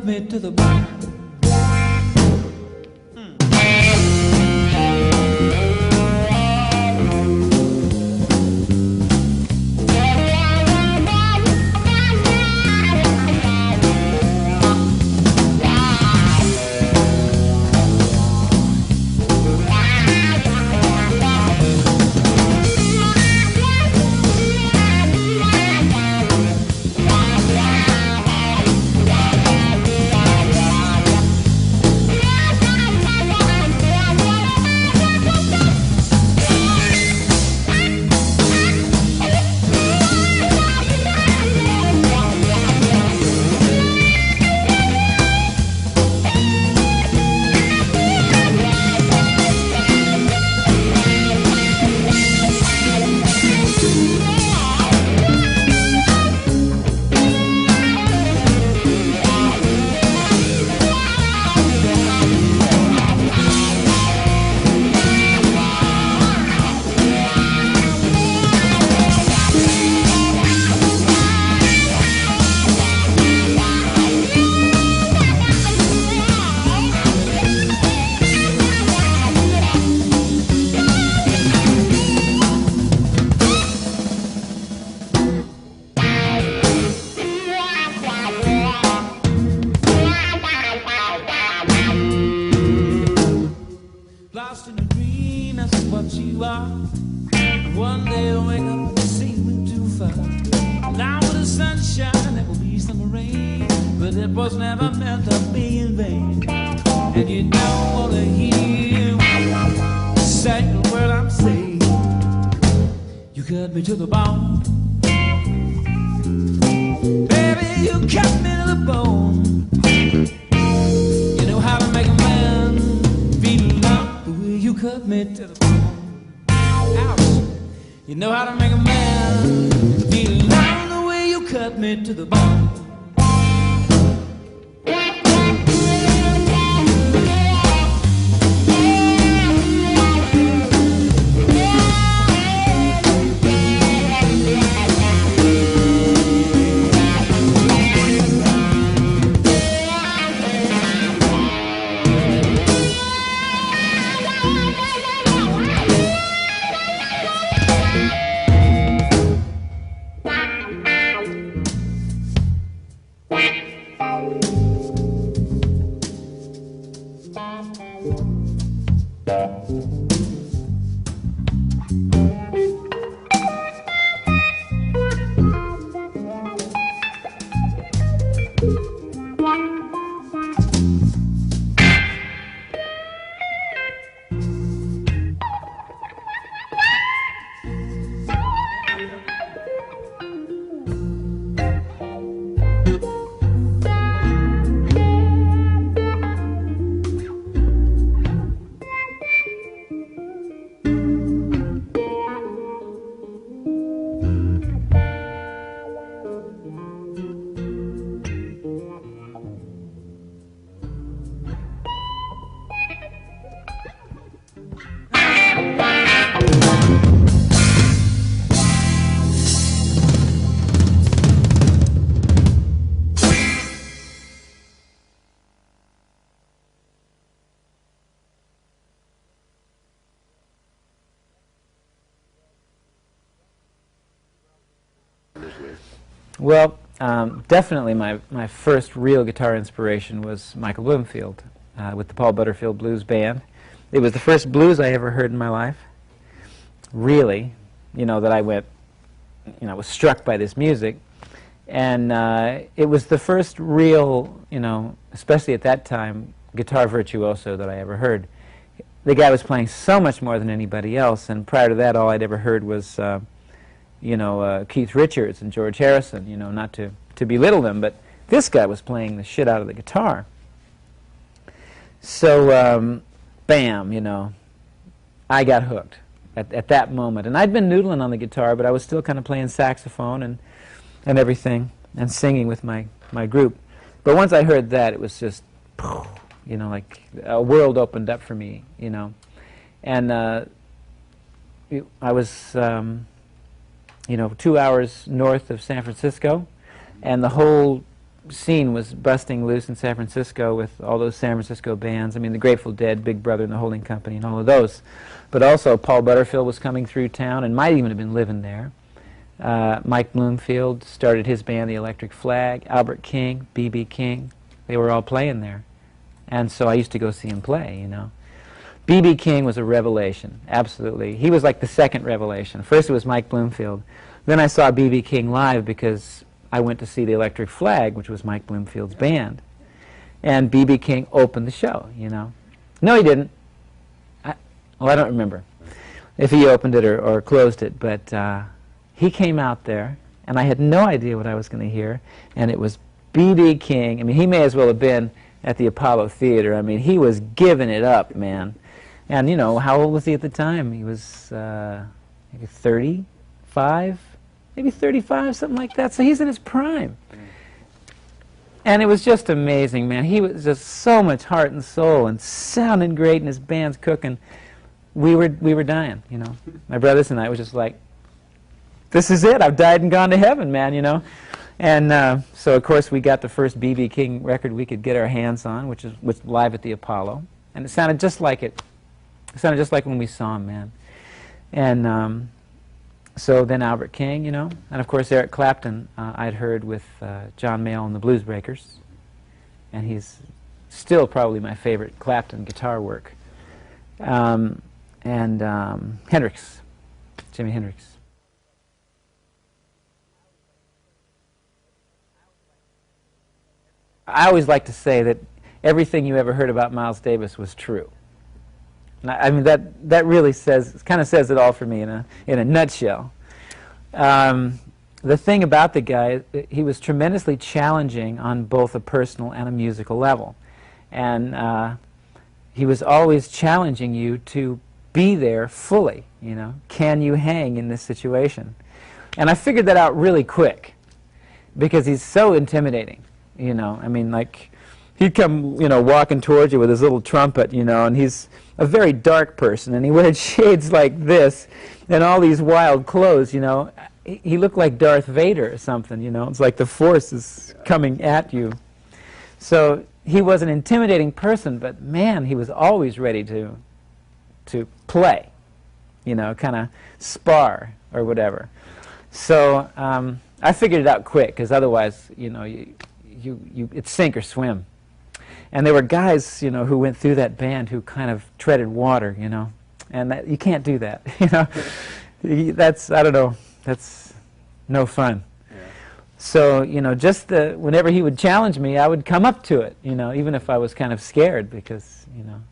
me to the bone. Lost in a dream, that's what you are. One day I'll wake up and see you too far. Now with the sunshine, there will be some rain, but it was never meant to be in vain. And you don't want to hear the second word I'm saying. You cut me to the bone, baby, you cut me to the bone. You know how to make a man feel love the way you cut me to the bone. Ouch. You know how to make a man feel love the way you cut me to the bone. Well, definitely my first real guitar inspiration was Michael Bloomfield with the Paul Butterfield Blues Band. It was the first blues I ever heard in my life, really, that I went, was struck by this music. And it was the first real, especially at that time, guitar virtuoso that I ever heard. The guy was playing so much more than anybody else, and prior to that, all I'd ever heard was Keith Richards and George Harrison, not to belittle them, but this guy was playing the shit out of the guitar. So, bam, I got hooked at that moment. And I'd been noodling on the guitar, but I was still kind of playing saxophone and everything, and singing with my group. But once I heard that, it was just, like a world opened up for me, And I was... 2 hours north of San Francisco, and the whole scene was busting loose in San Francisco with all those San Francisco bands. I mean, the Grateful Dead, Big Brother and the Holding Company and all of those. But also Paul Butterfield was coming through town and might even have been living there. Mike Bloomfield started his band, the Electric Flag. Albert King, B.B. King, they were all playing there. And so I used to go see him play, you know. B.B. King was a revelation, absolutely. He was like the second revelation. First it was Mike Bloomfield. Then I saw B.B. King live because I went to see the Electric Flag, which was Mike Bloomfield's band. And B.B. King opened the show, you know. No, he didn't. I don't remember if he opened it or closed it, but he came out there, and I had no idea what I was going to hear, and it was B.B. King. I mean, he may as well have been at the Apollo Theater. I mean, he was giving it up, man. And, you know, how old was he at the time? He was maybe 35, maybe 35, something like that. So he's in his prime. And it was just amazing, man. He was just so much heart and soul and sounding great, and his band's cooking. We were dying, you know. My brothers and I was just like, this is it. I've died and gone to heaven, man, you know. And so, of course, we got the first B.B. King record we could get our hands on, which was live at the Apollo. And it sounded just like it. It sounded just like when we saw him, man. And so then Albert King, you know. And, of course, Eric Clapton I'd heard with John Mayall and the Blues Breakers. And he's still probably my favorite Clapton guitar work. And Hendrix, Jimi Hendrix. I always like to say that everything you ever heard about Miles Davis was true. And I mean, that really kind of says it all for me in a nutshell. The thing about the guy, he was tremendously challenging on both a personal and a musical level. And he was always challenging you to be there fully, you know. Can you hang in this situation? And I figured that out really quick because he's so intimidating, you know. I mean, like, he'd come, you know, walking towards you with his little trumpet, you know, and he's a very dark person, and he wears shades like this and all these wild clothes, you know. He looked like Darth Vader or something, you know. It's like the Force is coming at you. So he was an intimidating person, but man, he was always ready to play, you know, kind of spar or whatever. So I figured it out quick, because otherwise, you know, it's sink or swim. And there were guys, you know, who went through that band who kind of treaded water, you know, and you can't do that, you know. That's, I don't know, that's no fun. So, you know, just whenever he would challenge me, I would come up to it, you know, even if I was kind of scared, because, you know,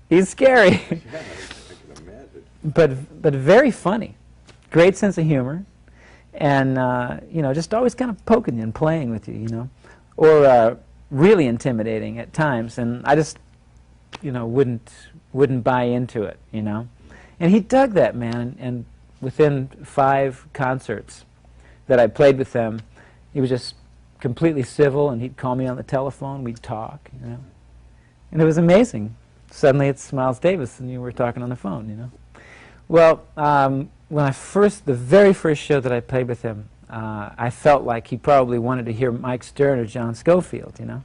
he's scary. but very funny. Great sense of humor. And, you know, just always kind of poking you and playing with you, you know. Or really intimidating at times. And I just, you know, wouldn't buy into it, you know. And he dug that, man. And within 5 concerts that I played with them, he was just completely civil, and he'd call me on the telephone, we'd talk, you know. And it was amazing. Suddenly it's Miles Davis, and you were talking on the phone, you know. Well, when the very first show that I played with him, I felt like he probably wanted to hear Mike Stern or John Scofield, you know.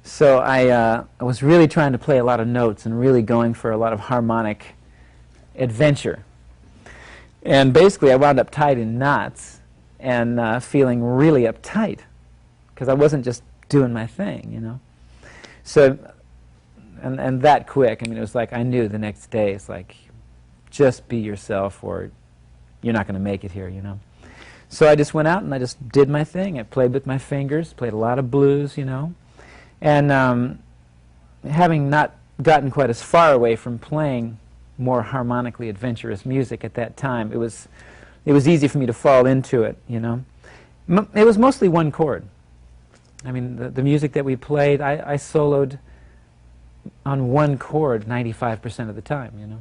So I was really trying to play a lot of notes and really going for a lot of harmonic adventure. And basically I wound up tied in knots and feeling really uptight because I wasn't just doing my thing, you know. So, and that quick, I mean, it was like I knew the next day, it's like, just be yourself or you're not going to make it here, you know. So I just went out and I just did my thing. I played with my fingers, played a lot of blues, you know. And having not gotten quite as far away from playing more harmonically adventurous music at that time, it was easy for me to fall into it, you know. It was mostly one chord. I mean, the music that we played, I soloed on one chord 95% of the time, you know.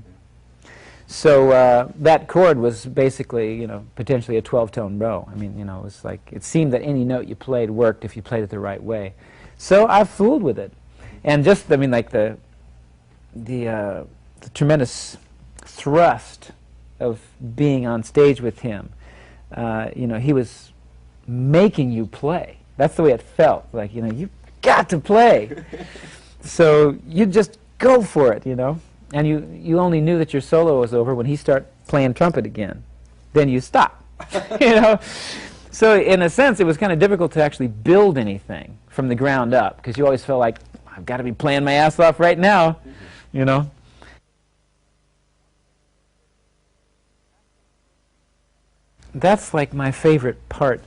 So that chord was basically, you know, potentially a 12-tone row. I mean, you know, it was like, it seemed that any note you played worked if you played it the right way. So I fooled with it. And just, I mean, like the tremendous thrust of being on stage with him, you know, he was making you play. That's the way it felt. Like, you know, you've got to play. So you just go for it, you know. And you only knew that your solo was over when he started playing trumpet again. Then you stop, you know. So in a sense, it was kind of difficult to actually build anything from the ground up, because you always felt like, I've got to be playing my ass off right now, you know. That's like my favorite part.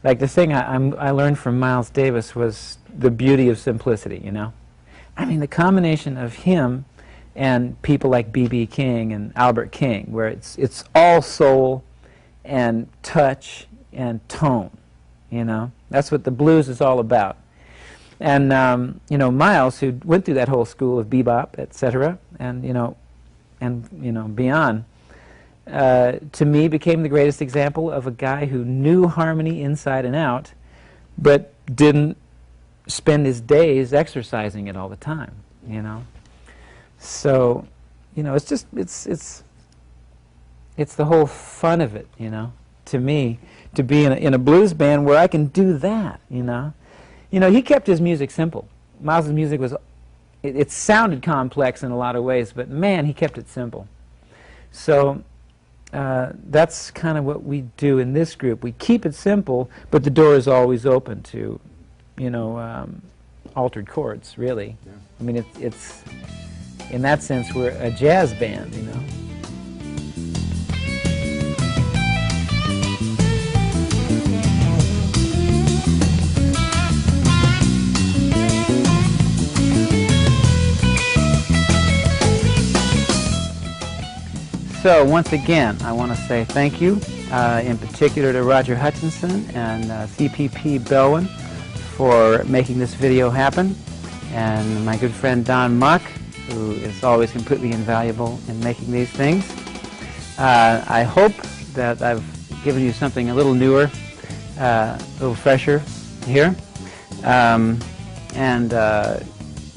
Like the thing I learned from Miles Davis was the beauty of simplicity, you know. I mean, the combination of him and people like B.B. King and Albert King, where it's all soul and touch and tone, you know. That's what the blues is all about. And you know, Miles, who went through that whole school of bebop, etc., and beyond, to me became the greatest example of a guy who knew harmony inside and out, but didn't spend his days exercising it all the time, you know. So, you know, it's just it's the whole fun of it, you know, to me, to be in a blues band where I can do that, you know. You know, he kept his music simple. Miles' music was, it sounded complex in a lot of ways, but man, he kept it simple. So that's kind of what we do in this group. We keep it simple, but the door is always open to, you know, altered chords, really. Yeah. I mean, it's in that sense, we're a jazz band, you know. So once again, I want to say thank you, in particular to Roger Hutchinson and CPP Belwin for making this video happen, and my good friend Don Mock, who is always completely invaluable in making these things. I hope that I've given you something a little newer, a little fresher here. You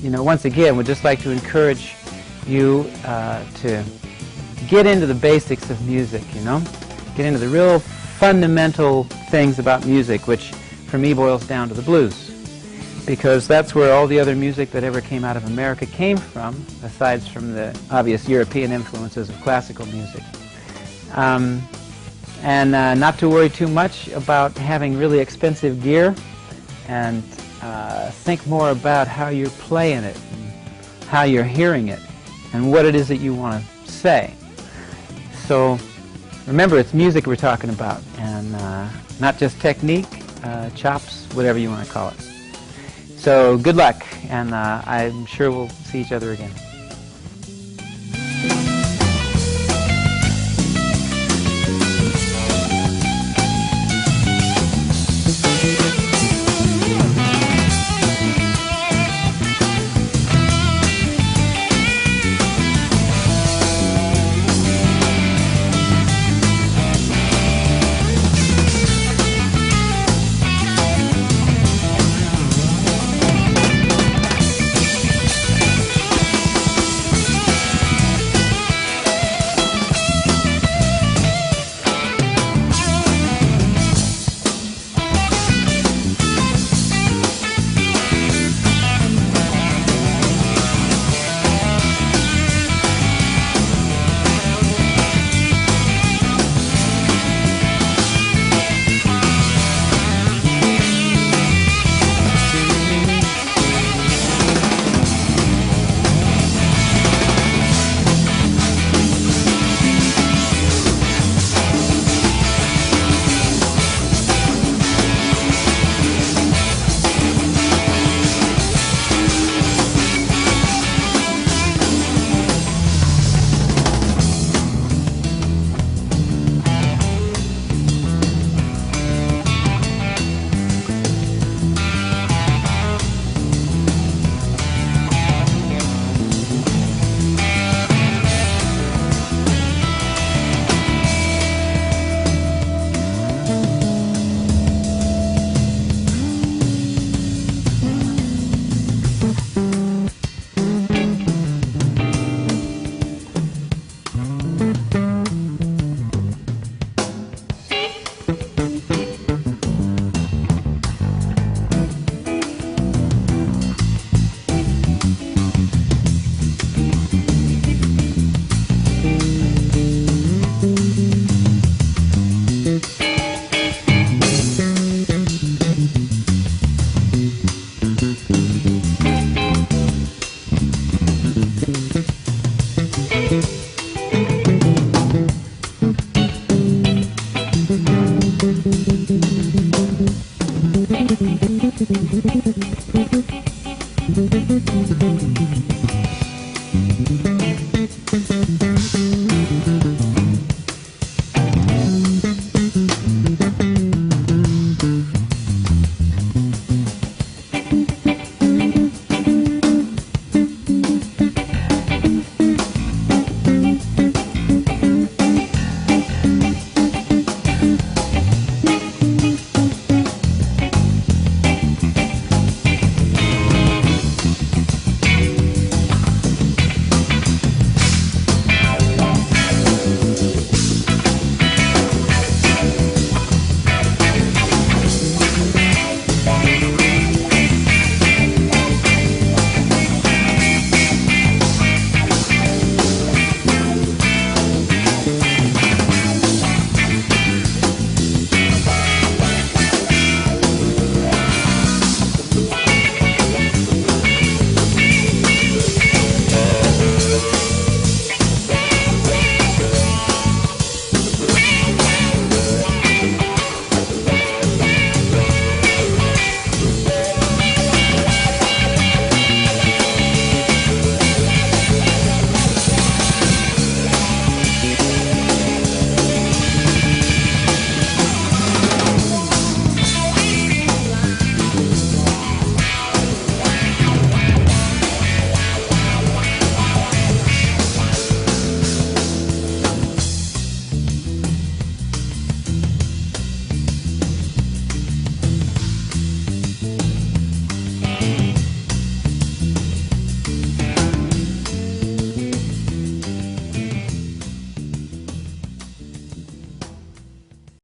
know, once again, we'd just like to encourage you to get into the basics of music, you know? Get into the real fundamental things about music, which for me boils down to the blues. Because that's where all the other music that ever came out of America came from, aside from the obvious European influences of classical music. Not to worry too much about having really expensive gear, and think more about how you're playing it, and how you're hearing it, and what it is that you want to say. So remember, it's music we're talking about, and not just technique, chops, whatever you want to call it. So good luck, and I'm sure we'll see each other again.